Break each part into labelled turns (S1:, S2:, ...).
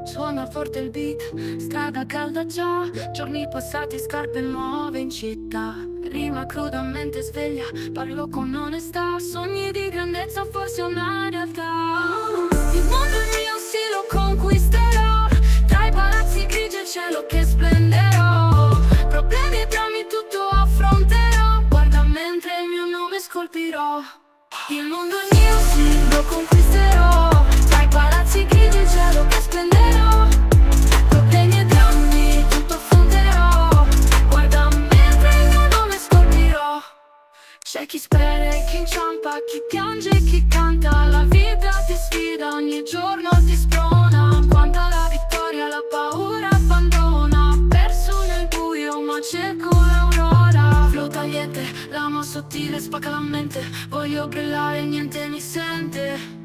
S1: Suona forte il beat, strada calda già, giorni passati, scarpe nuove in città. Rima crudamente sveglia, parlo con onestà, sogni di grandezza, forse una realtà. Il mondo è mio, sì, lo conquisterò, tra i palazzi grigi e il cielo che splenderò. Problemi e drammi tutto affronterò, guarda mentre il mio nome scolpirò. Il mondo è mio, sì, lo conquisterò, tra i palazzi grigi e il cielo che splenderò. Problemi e drammi tutto affronterò, guarda mentre il mio nome scolpirò. C'è chi spera e chi inciampa, chi piange e chi canta, la vita ti sfida, ogni giorno ti sprona. Quanta la vittoria, la paura abbandona, perso nel buio ma cerco l'aurora. Flow tagliente, l'amo sottile spacca la mente, voglio brillare, niente mi sente.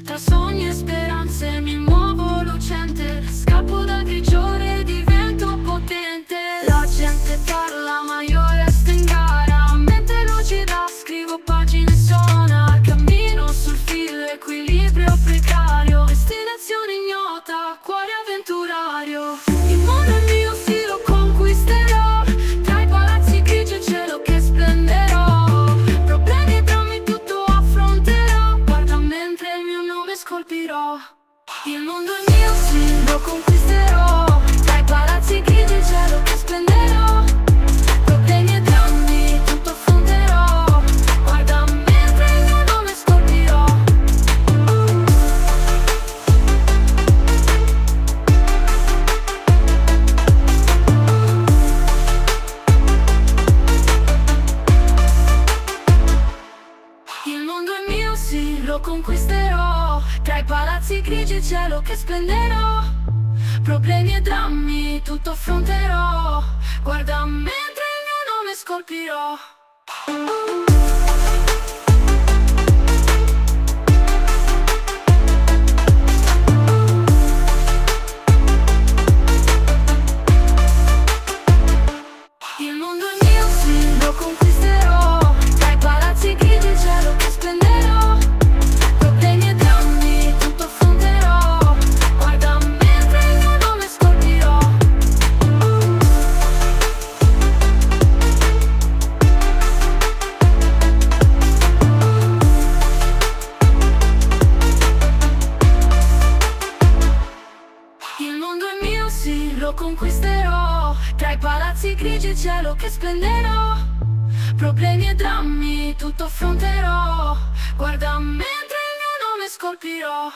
S1: Tra sogni e speranze mi muovo lucente, scappo dal grigiore e divento potente. La gente parla ma io resto in gara, mente lucida, scrivo pagine, suona. Cammino sul filo, equilibrio precario, destinazione ignota, cuore avventurario. Il mondo è mio, sì, lo conquisterò, tra i palazzi grigi e il cielo che splenderò. Problemi e drammi tutto affronterò, guarda mentre il mio nome scolpirò. Il mondo è mio, sì, lo conquisterò, tra i palazzi grigi e il cielo che splenderò. Problemi e drammi tutto affronterò, guarda mentre il mio nome scolpirò. Il mondo è mio, sì, lo conquisterò, tra i palazzi grigi e il cielo che splenderò. Problemi e drammi tutto affronterò, guarda mentre il mio nome scolpirò. Il mondo è mio, sì, lo conquisterò, tra i palazzi grigi e il cielo che splenderò. Problemi e drammi tutto affronterò, guarda mentre il mio nome scolpirò. Il mondo è mio, sì, lo conquisterò, tra i palazzi grigi e il cielo che splenderò. Problemi e drammi tutto affronterò, guarda mentre il mio nome scolpirò.